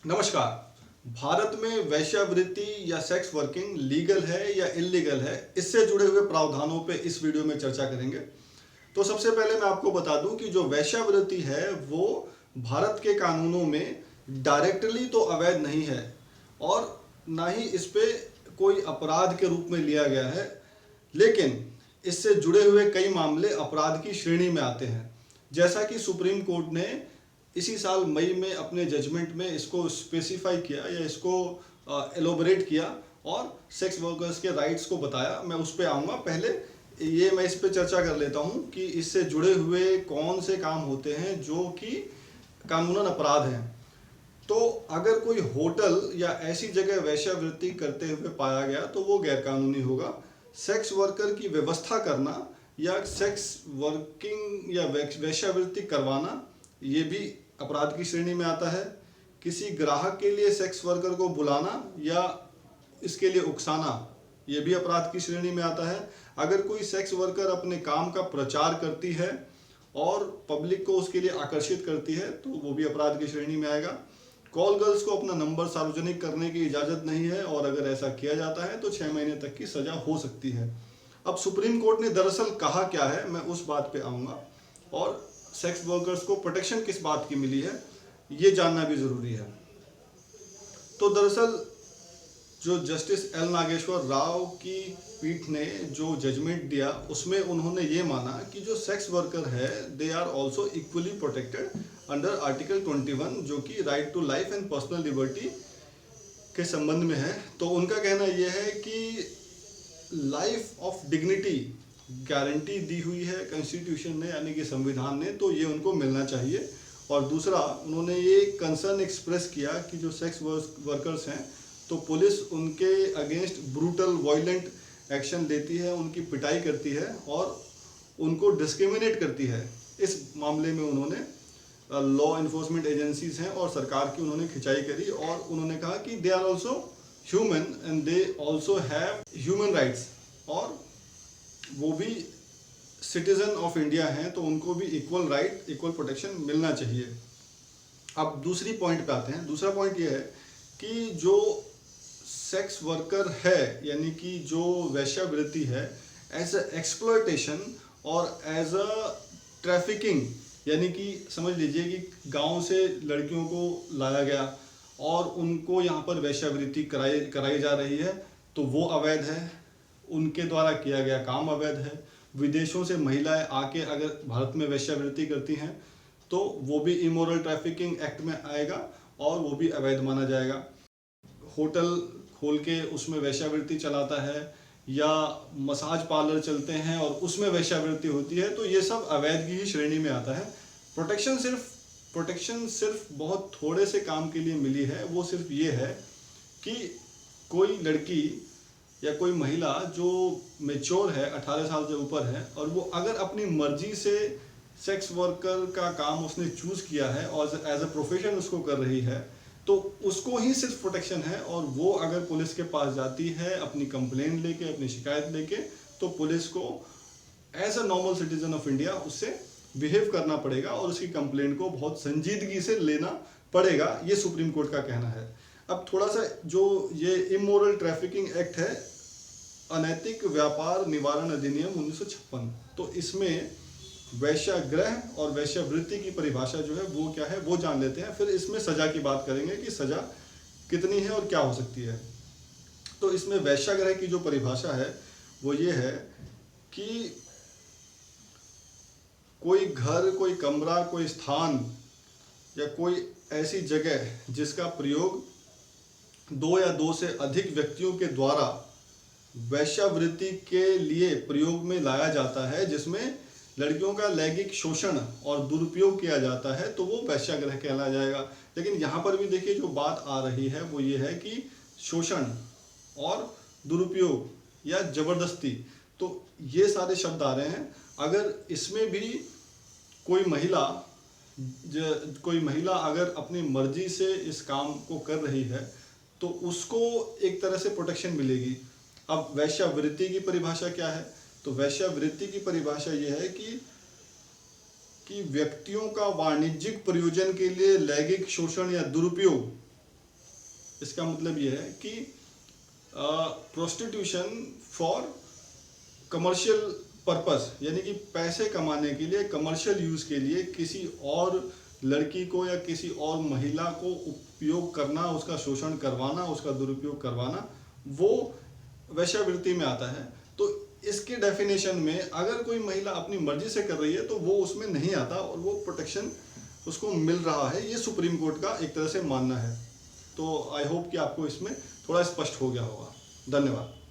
नमस्कार। भारत में वेश्यावृत्ति या सेक्स वर्किंग लीगल है या इलीगल है, इससे जुड़े हुए प्रावधानों पे इस वीडियो में चर्चा करेंगे। तो सबसे पहले मैं आपको बता दूं कि जो वेश्यावृत्ति है वो भारत के कानूनों में डायरेक्टली तो अवैध नहीं है और ना ही इस पे कोई अपराध के रूप में लिया गया है, लेकिन इससे जुड़े हुए कई मामले अपराध की श्रेणी में आते हैं। जैसा कि सुप्रीम कोर्ट ने इसी साल मई में अपने जजमेंट में इसको स्पेसिफाई किया या इसको एलोबरेट किया और सेक्स वर्कर्स के राइट्स को बताया। मैं उस पर आऊँगा। पहले मैं इस पे चर्चा कर लेता हूँ कि इससे जुड़े हुए कौन से काम होते हैं जो कि कानूनन अपराध हैं। तो अगर कोई होटल या ऐसी जगह वेश्यावृत्ति करते हुए पाया गया तो वो गैरकानूनी होगा। सेक्स वर्कर की व्यवस्था करना या सेक्स वर्किंग या वेश्यावृत्ति करवाना ये भी अपराध की श्रेणी में आता है। किसी ग्राहक के लिए सेक्स वर्कर को बुलाना या इसके लिए उकसाना ये भी अपराध की श्रेणी में आता है। अगर कोई सेक्स वर्कर अपने काम का प्रचार करती है और पब्लिक को उसके लिए आकर्षित करती है तो वो भी अपराध की श्रेणी में आएगा। कॉल गर्ल्स को अपना नंबर सार्वजनिक करने की इजाज़त नहीं है और अगर ऐसा किया जाता है तो 6 महीने तक की सज़ा हो सकती है। अब सुप्रीम कोर्ट ने दरअसल कहा क्या है, मैं उस बात पे आऊँगा। और सेक्स वर्कर्स को प्रोटेक्शन किस बात की मिली है ये जानना भी ज़रूरी है। तो दरअसल जो जस्टिस एल नागेश्वर राव की पीठ ने जो जजमेंट दिया उसमें उन्होंने ये माना कि जो सेक्स वर्कर है they are also equally protected under article 21 जो कि right to life and personal liberty के संबंध में है। तो उनका कहना यह है कि लाइफ ऑफ डिग्निटी गारंटी दी हुई है कॉन्स्टिट्यूशन ने यानी कि संविधान ने, तो ये उनको मिलना चाहिए। और दूसरा उन्होंने ये कंसर्न एक्सप्रेस किया कि जो सेक्स वर्कर्स हैं तो पुलिस उनके अगेंस्ट ब्रूटल वायलेंट एक्शन लेती है, उनकी पिटाई करती है और उनको डिस्क्रिमिनेट करती है। इस मामले में उन्होंने लॉ इन्फोर्समेंट एजेंसीज हैं और सरकार की उन्होंने खिंचाई करी और उन्होंने कहा कि they are also human and they also have human rights और वो भी सिटीजन ऑफ इंडिया हैं तो उनको भी इक्वल राइट इक्वल प्रोटेक्शन मिलना चाहिए। अब दूसरी पॉइंट पे आते हैं। दूसरा पॉइंट ये है कि जो सेक्स वर्कर है यानी कि जो वेश्यावृत्ति है एज अ एक्सप्लॉयटेशन और एज अ ट्रैफिकिंग, यानी कि समझ लीजिए कि गांव से लड़कियों को लाया गया और उनको यहाँ पर वेश्यावृत्ति कराई जा रही है तो वो अवैध है। उनके द्वारा किया गया काम अवैध है। विदेशों से महिलाएं आके अगर भारत में वेश्यावृत्ति करती हैं तो वो भी इमोरल ट्रैफिकिंग एक्ट में आएगा और वो भी अवैध माना जाएगा। होटल खोल के उसमें वेश्यावृत्ति चलाता है या मसाज पार्लर चलते हैं और उसमें वेश्यावृत्ति होती है तो ये सब अवैध की ही श्रेणी में आता है। प्रोटेक्शन सिर्फ बहुत थोड़े से काम के लिए मिली है। वो सिर्फ ये है कि कोई लड़की या कोई महिला जो मेच्योर है 18 साल से ऊपर है और वो अगर अपनी मर्जी से सेक्स वर्कर का काम उसने चूज किया है और एज अ प्रोफेशन उसको कर रही है तो उसको ही सिर्फ प्रोटेक्शन है। और वो अगर पुलिस के पास जाती है अपनी कंप्लेंट लेके अपनी शिकायत लेके तो पुलिस को as a normal citizen of India उससे बिहेव करना पड़ेगा और उसकी कंप्लेंट को बहुत संजीदगी से लेना पड़ेगा। ये सुप्रीम कोर्ट का कहना है। अब थोड़ा सा जो ये इमोरल ट्रैफिकिंग एक्ट है अनैतिक व्यापार निवारण अधिनियम 1956, तो इसमें वैश्यागृह और वैश्यावृत्ति की परिभाषा जो है वो क्या है वो जान लेते हैं। फिर इसमें सजा की बात करेंगे कि सजा कितनी है और क्या हो सकती है। तो इसमें वैश्यागृह की जो परिभाषा है वो ये है कि कोई घर, कोई कमरा, कोई स्थान या कोई ऐसी जगह जिसका प्रयोग 2 या 2 से अधिक व्यक्तियों के द्वारा वैश्यावृत्ति के लिए प्रयोग में लाया जाता है, जिसमें लड़कियों का लैंगिक शोषण और दुरुपयोग किया जाता है तो वो वैश्यागृह कहलाया जाएगा। लेकिन यहाँ पर भी देखिए जो बात आ रही है वो ये है कि शोषण और दुरुपयोग या जबरदस्ती, तो ये सारे शब्द आ रहे हैं। अगर इसमें भी कोई महिला अगर अपनी मर्जी से इस काम को कर रही है तो उसको एक तरह से प्रोटेक्शन मिलेगी। अब वैश्यावृत्ति की परिभाषा क्या है? तो वैश्यावृत्ति की परिभाषा यह है कि व्यक्तियों का वाणिज्यिक प्रयोजन के लिए लैंगिक शोषण या दुरुपयोग इसका मतलब ये है कि प्रोस्टिट्यूशन फॉर कमर्शियल पर्पस, यानी कि पैसे कमाने के लिए, कमर्शियल यूज़ के लिए किसी और लड़की को या किसी और महिला को उपयोग करना, उसका शोषण करवाना, उसका दुरुपयोग करवाना, वो वैश्यावृत्ति में आता है। तो इसके डेफिनेशन में अगर कोई महिला अपनी मर्जी से कर रही है तो वो उसमें नहीं आता और वो प्रोटेक्शन उसको मिल रहा है। ये सुप्रीम कोर्ट का एक तरह से मानना है। तो आई होप कि आपको इसमें थोड़ा स्पष्ट हो गया होगा। धन्यवाद।